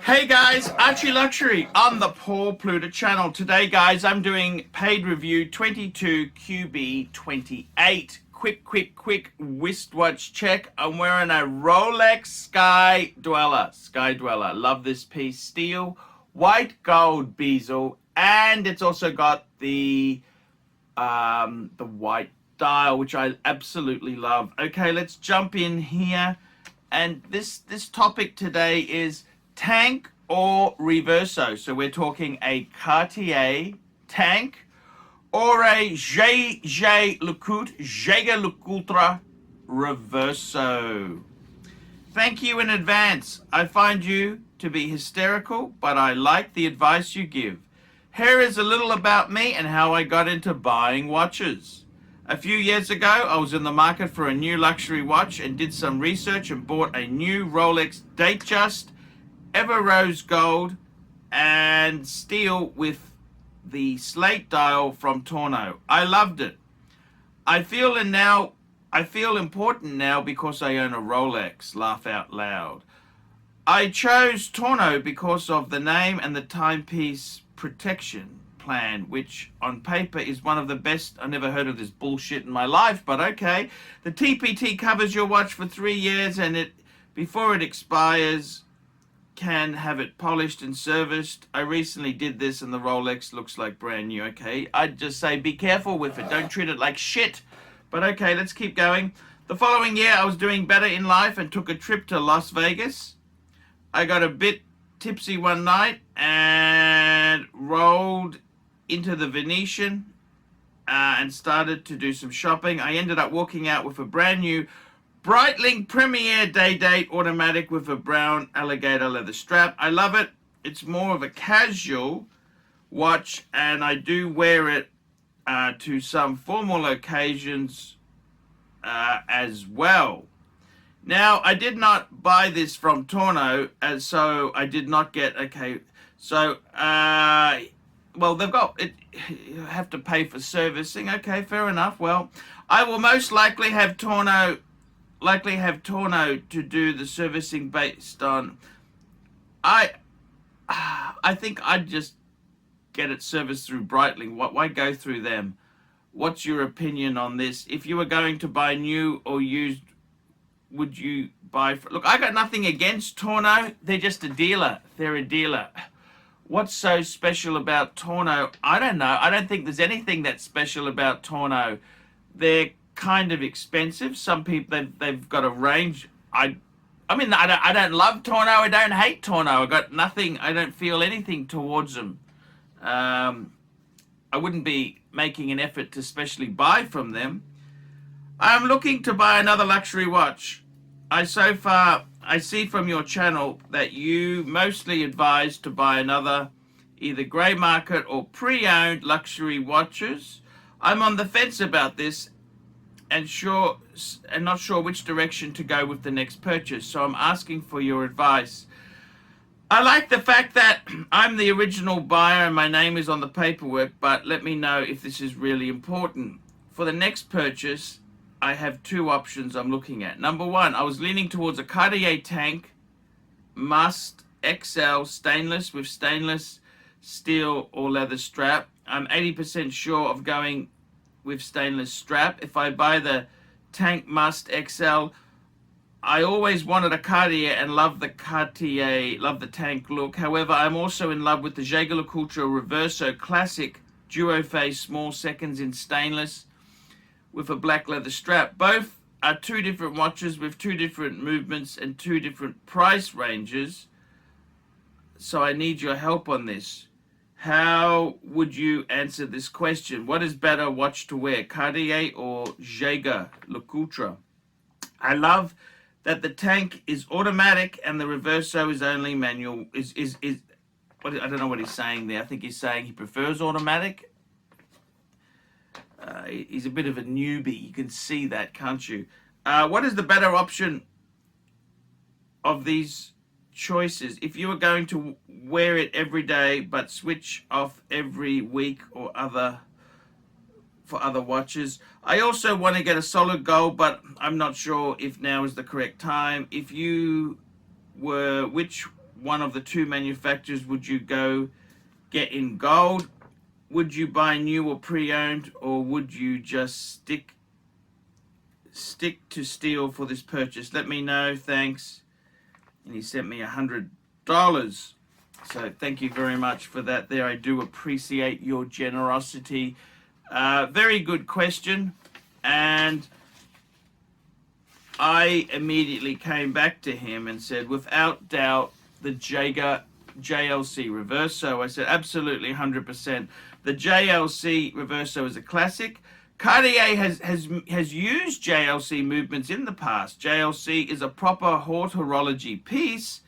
Hey guys, ArchieLuxury on the Paul Pluta channel. Today guys, I'm doing paid review 22QB28. Quick wristwatch check. I'm wearing a Rolex Sky Dweller. Love this piece. Steel, white gold bezel, and it's also got the white dial, which I absolutely love. Okay, let's jump in here. And this topic today is tank or reverso. So we're talking a Cartier tank or a JLC reverso. Thank you in advance. I find you to be hysterical, but I like the advice you give. Here is a little about me and how I got into buying watches. A few years ago, I was in the market for a new luxury watch and did some research and bought a new Rolex Datejust Ever Rose Gold and Steel with the slate dial from Torno. I loved it. I feel important now because I own a Rolex. Laugh out loud. I chose Torno because of the name and the timepiece protection plan, which on paper is one of the best. I never heard of this bullshit in my life, but okay. The TPT covers your watch for 3 years, and before it expires can have it polished and serviced. I recently did this and the Rolex looks like brand new. Okay, I'd just say be careful with it. Don't treat it like shit. But okay, let's keep going. The following year I was doing better in life and took a trip to Las Vegas. I got a bit tipsy one night and rolled into the Venetian and started to do some shopping. I ended up walking out with a brand new Breitling Premier Day Date automatic with a brown alligator leather strap. I love it. It's more of a casual watch, and I do wear it to some formal occasions as well. Now, I did not buy this from Torno, so I did not get, okay, so, well, they've got it. You have to pay for servicing. Okay, fair enough. Well, I will most likely have Torno to do the servicing based on. I think I'd just get it serviced through Breitling. Why go through them? What's your opinion on this? If you were going to buy new or used, would you buy? Look, I got nothing against Torno. They're just a dealer. They're a dealer. What's so special about Torno? I don't know. I don't think there's anything that's special about Torno. They're kind of expensive. Some people, they've got a range. I mean, I don't love Torno. I don't hate Torno. I got nothing. I don't feel anything towards them. I wouldn't be making an effort to specially buy from them. I'm looking to buy another luxury watch. I see from your channel that you mostly advise to buy another either grey market or pre-owned luxury watches. I'm on the fence about this and not sure which direction to go with the next purchase, so I'm asking for your advice. I like the fact that I'm the original buyer and my name is on the paperwork, but let me know if this is really important. For the next purchase, I have two options I'm looking at. Number one, I was leaning towards a Cartier tank, must XL stainless with stainless steel or leather strap. I'm 80% sure of going with stainless strap. If I buy the tank must XL, I always wanted a Cartier and love the Cartier, love the tank look. However, I'm also in love with the JLC Reverso Classic Duo Phase small seconds in stainless with a black leather strap. Both are two different watches with two different movements and two different price ranges. So I need your help on this. How would you answer this question? What is better watch to wear, Cartier or JLC? I love that the tank is automatic and the Reverso is only manual. I don't know what he's saying there. I think he's saying he prefers automatic. He's a bit of a newbie. You can see that, can't you? What is the better option of these choices? If you were going to wear it every day but switch off every week or for other watches. I also want to get a solid gold, but I'm not sure if now is the correct time. If you were, which one of the two manufacturers would you go get in gold? Would you buy new or pre-owned, or would you just stick to steel for this purchase? Let me know, thanks. And he sent me $100. So thank you very much for that there. I do appreciate your generosity. Very good question. And I immediately came back to him and said, without doubt, the JLC Reverso. I said, absolutely, 100%. The JLC Reverso is a classic. Cartier has used JLC movements in the past. JLC is a proper haute horology piece.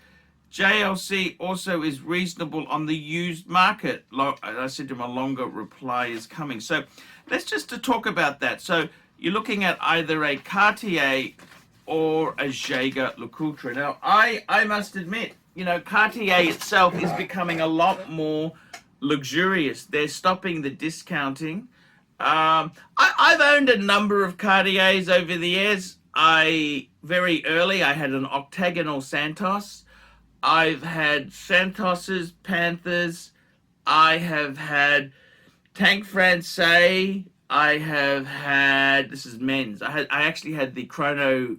JLC also is reasonable on the used market. I said to him, a longer reply is coming. So let's just to talk about that. So you're looking at either a Cartier or a JLC. Now, I must admit, you know, Cartier itself is becoming a lot more luxurious. They're stopping the discounting. I've owned a number of Cartiers over the years. Very early, I had an octagonal Santos. I've had Santoses, Panthers. I have had Tank Francais. I have had, this is men's. I actually had the Chrono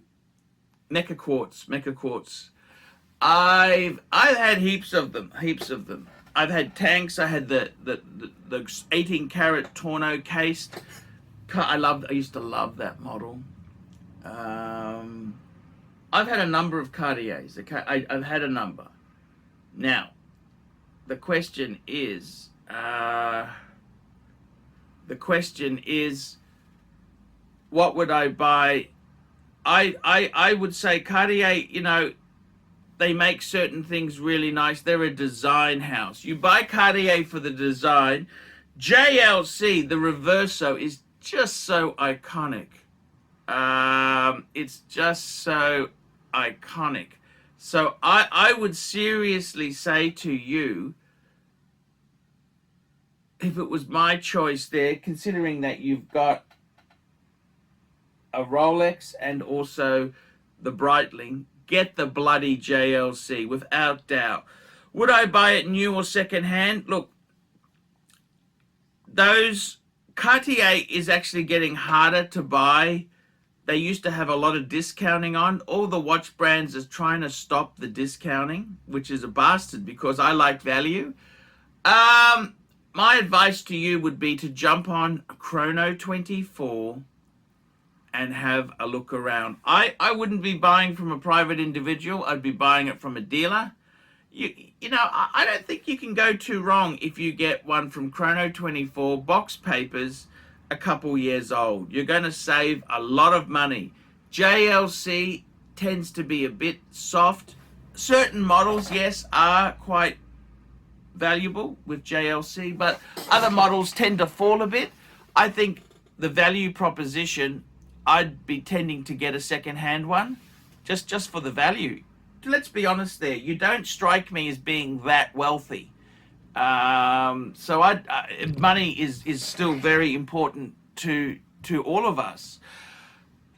Mecha Quartz. I've had heaps of them. I've had tanks. I had the 18 karat Torno cased. I used to love that model. I've had a number of Cartiers. Okay, I've had a number. Now, the question is, what would I buy? I would say Cartier, you know, they make certain things really nice. They're a design house. You buy Cartier for the design. JLC, the Reverso, is just so iconic. It's just so iconic. So I would seriously say to you, if it was my choice there, considering that you've got a Rolex and also the Breitling, get the bloody JLC without doubt. Would I buy it new or second hand? Look, those Cartier is actually getting harder to buy. They used to have a lot of discounting on. All the watch brands are trying to stop the discounting, which is a bastard because I like value. My advice to you would be to jump on Chrono 24 and have a look around. I wouldn't be buying from a private individual. I'd be buying it from a dealer. You know, I don't think you can go too wrong if you get one from Chrono 24, box papers, a couple years old. You're going to save a lot of money. JLC tends to be a bit soft. Certain models, yes, are quite valuable with JLC, but other models tend to fall a bit. I think the value proposition, I'd be tending to get a second-hand one, just for the value. Let's be honest there. You don't strike me as being that wealthy. So money is still very important to all of us,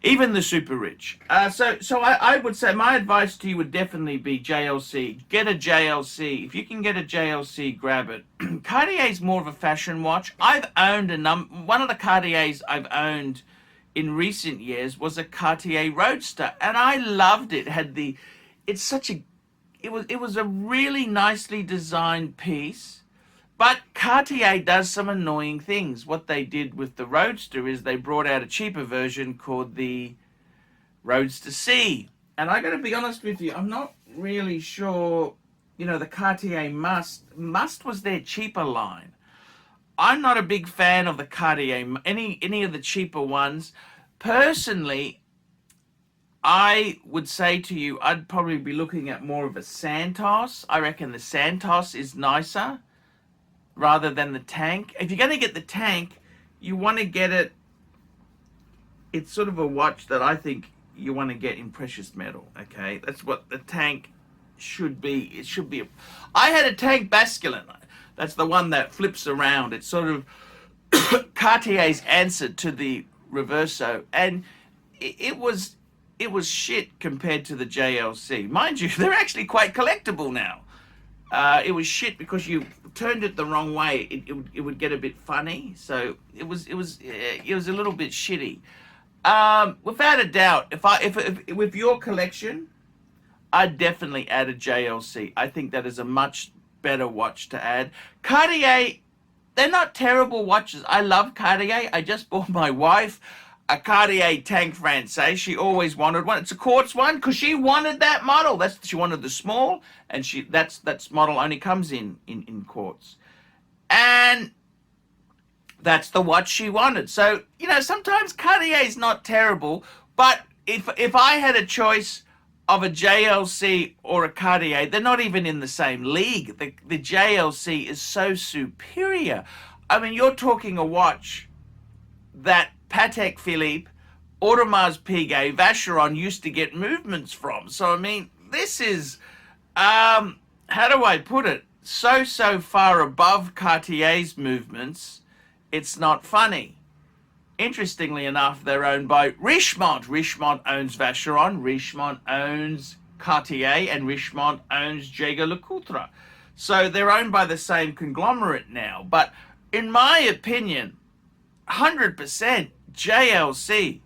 even the super rich. So I would say my advice to you would definitely be JLC. Get a JLC. If you can get a JLC, grab it. Cartier's more of a fashion watch. I've owned one of the Cartiers I've owned in recent years was a Cartier Roadster, and I loved it. It was a really nicely designed piece, but Cartier does some annoying things. What they did with the Roadster is they brought out a cheaper version called the Roadster C. And I got to be honest with you, I'm not really sure, you know, the Cartier Must was their cheaper line. I'm not a big fan of the Cartier, any of the cheaper ones. Personally, I would say to you, I'd probably be looking at more of a Santos. I reckon the Santos is nicer rather than the Tank. If you're going to get the Tank, you want to get it. It's sort of a watch that I think you want to get in precious metal. Okay, that's what the Tank should be. It should be. I had a Tank Basculin. That's the one that flips around. It's sort of Cartier's answer to the Reverso, and it was it was shit compared to the JLC. Mind you, they're actually quite collectible now. It was shit because you turned it the wrong way. It would get a bit funny. So it was a little bit shitty. Without a doubt, if with your collection, I'd definitely add a JLC. I think that is a much better watch to add. Cartier, they're not terrible watches. I love Cartier. I just bought my wife a Cartier Tank Francais. She always wanted one. It's a quartz one because she wanted that model. She wanted the small, and that's model only comes in quartz, and that's the watch she wanted. So sometimes Cartier is not terrible, but if I had a choice of a JLC or a Cartier, they're not even in the same league. The JLC is so superior. I mean, you're talking a watch that Patek Philippe, Audemars Piguet, Vacheron used to get movements from. So, I mean, this is, how do I put it? So far above Cartier's movements, it's not funny. Interestingly enough, they're owned by Richemont. Richemont owns Vacheron, Richemont owns Cartier, and Richemont owns JLC. So they're owned by the same conglomerate now. But in my opinion, 100% JLC.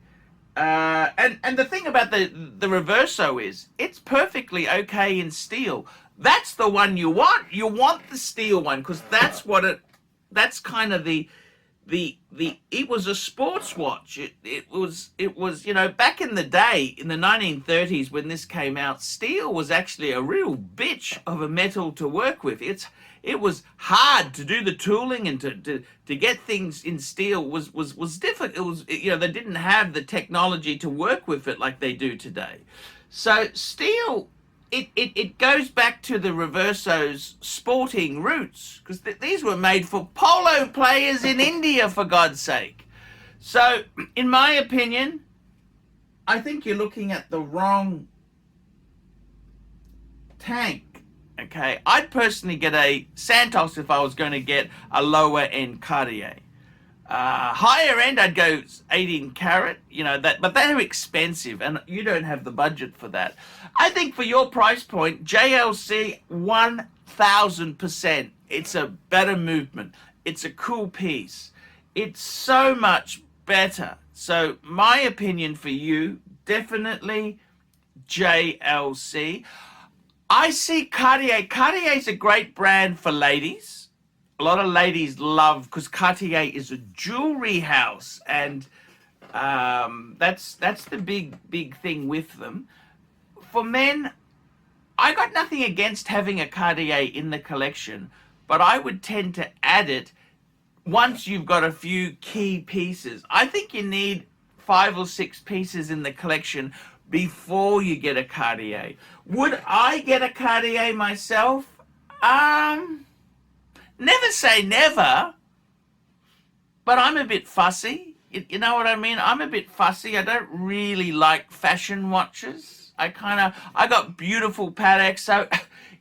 And the thing about the Reverso is it's perfectly okay in steel. That's the one you want. You want the steel one because that's kind of it was a sports watch. It was back in the day in the 1930s when this came out, steel was actually a real bitch of a metal to work with. It was hard to do the tooling, and to get things in steel was difficult. It was they didn't have the technology to work with it like they do today. So steel, it goes back to the Reverso's sporting roots, because these were made for polo players in India, for God's sake. So in my opinion, I think you're looking at the wrong tank. Okay, I'd personally get a Santos if I was going to get a lower end Cartier. Higher end, I'd go 18 karat, but they're expensive and you don't have the budget for that. I think for your price point, JLC 1000%. It's a better movement. It's a cool piece. It's so much better. So my opinion for you, definitely JLC. I see Cartier. Cartier is a great brand for ladies. A lot of ladies love, because Cartier is a jewelry house, and that's the big thing with them. For men, I got nothing against having a Cartier in the collection, but I would tend to add it once you've got a few key pieces. I think you need 5 or 6 pieces in the collection before you get a Cartier. Would I get a Cartier myself? Never say never, but I'm a bit fussy. You know what I mean? I'm a bit fussy. I don't really like fashion watches. I got beautiful Pateks, so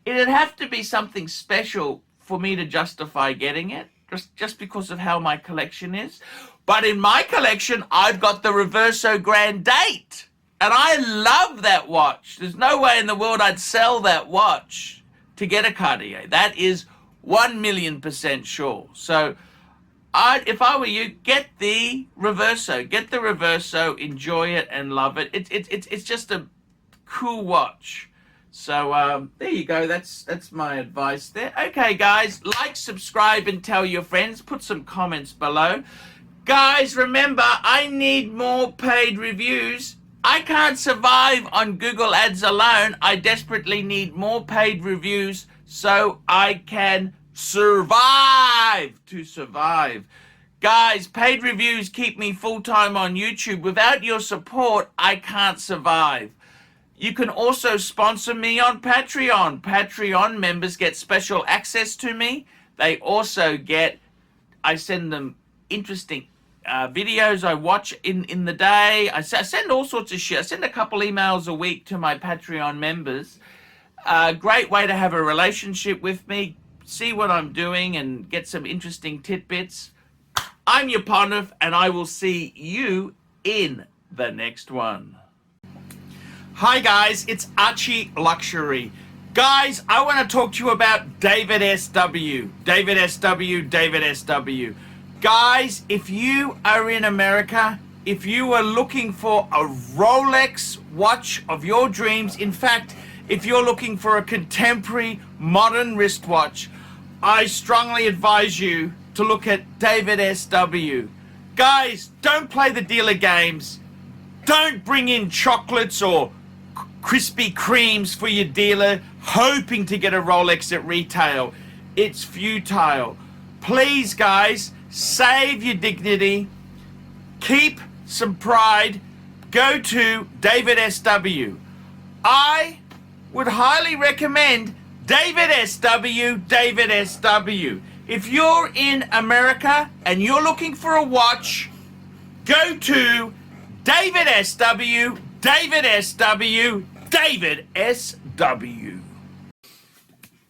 it'd have to be something special for me to justify getting it, just because of how my collection is. But in my collection, I've got the Reverso Grand Date, and I love that watch. There's no way in the world I'd sell that watch to get a Cartier. That is 1,000,000% sure. So if I were you, get the Reverso. Get the Reverso, enjoy it and love it. It's just a cool watch. So there you go. That's my advice there. Okay, guys, like, subscribe, and tell your friends. Put some comments below. Guys, remember, I need more paid reviews. I can't survive on Google Ads alone. I desperately need more paid reviews so I can survive. Guys, paid reviews keep me full-time on YouTube. Without your support, I can't survive. You can also sponsor me on Patreon. Patreon members get special access to me. They also I send them interesting videos I watch in the day. I send all sorts of shit. I send a couple emails a week to my Patreon members. Great way to have a relationship with me, see what I'm doing, and get some interesting tidbits. I'm your Pontiff, and I will see you in the next one. Hi guys, it's ArchieLuxury. Guys, I want to talk to you about DavidSW. DavidSW. Guys, if you are in America, if you are looking for a Rolex watch of your dreams, in fact, if you're looking for a contemporary modern wristwatch, I strongly advise you to look at DavidSW. Guys, don't play the dealer games. Don't bring in chocolates or Krispy Kremes for your dealer hoping to get a Rolex at retail. It's futile. Please, guys, save your dignity. Keep some pride. Go to DavidSW. I would highly recommend DavidSW. If you're in America and you're looking for a watch, go to DavidSW.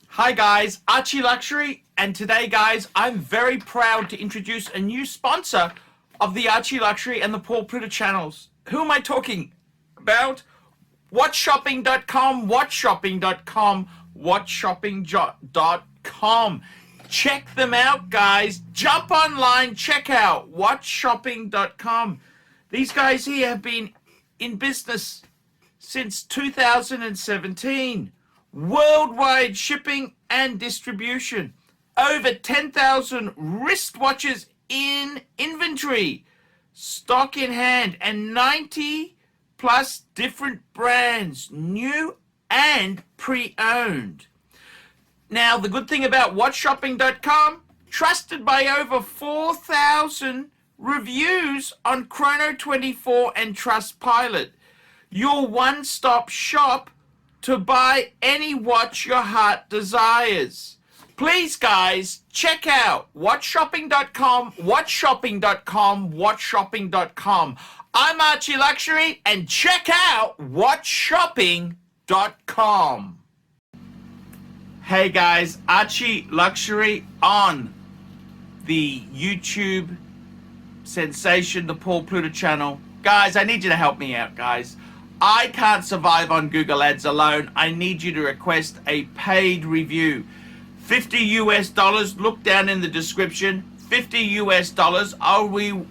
Hi guys, ArchieLuxury, and today guys, I'm very proud to introduce a new sponsor of the ArchieLuxury and the Pluta channels. Who am I talking about? WhatShoppingcom, WhatShoppingcom. Check them out, guys. Jump online, check out WhatShopping.com. These guys here have been in business since 2017. Worldwide shipping and distribution. Over 10,000 wristwatches in inventory. Stock in hand, and 90 plus different brands, new and pre-owned. Now, the good thing about WhatShopping.com, trusted by over 4,000 reviews on Chrono24 and Trustpilot. Your one-stop shop to buy any watch your heart desires. Please, guys, check out WhatShopping.com, WhatShopping.com. I'm ArchieLuxury, and check out WhatShopping.com. Hey guys, ArchieLuxury on the YouTube sensation, the Pluta channel. Guys, I need you to help me out, guys. I can't survive on Google Ads alone. I need you to request a paid review. $50 US, look down in the description. $50 US,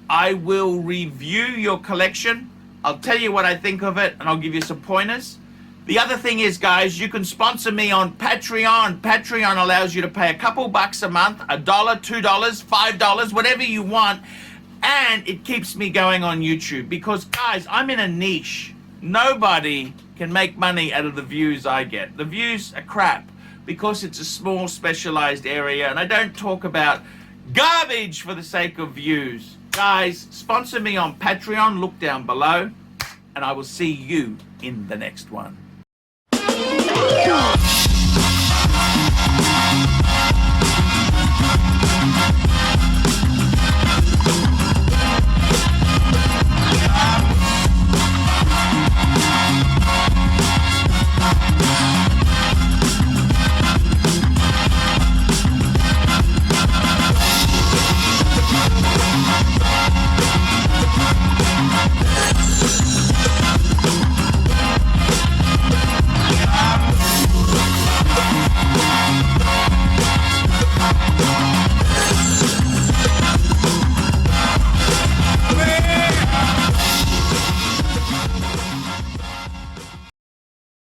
I will review your collection. I'll tell you what I think of it, and I'll give you some pointers. The other thing is, guys, you can sponsor me on Patreon. Patreon allows you to pay a couple bucks a month, $1, $2, $5, whatever you want, and it keeps me going on YouTube because, guys, I'm in a niche. Nobody can make money out of the views I get. The views are crap because it's a small specialized area, and I don't talk about garbage for the sake of views. Guys, sponsor me on Patreon. Look down below, and I will see you in the next one.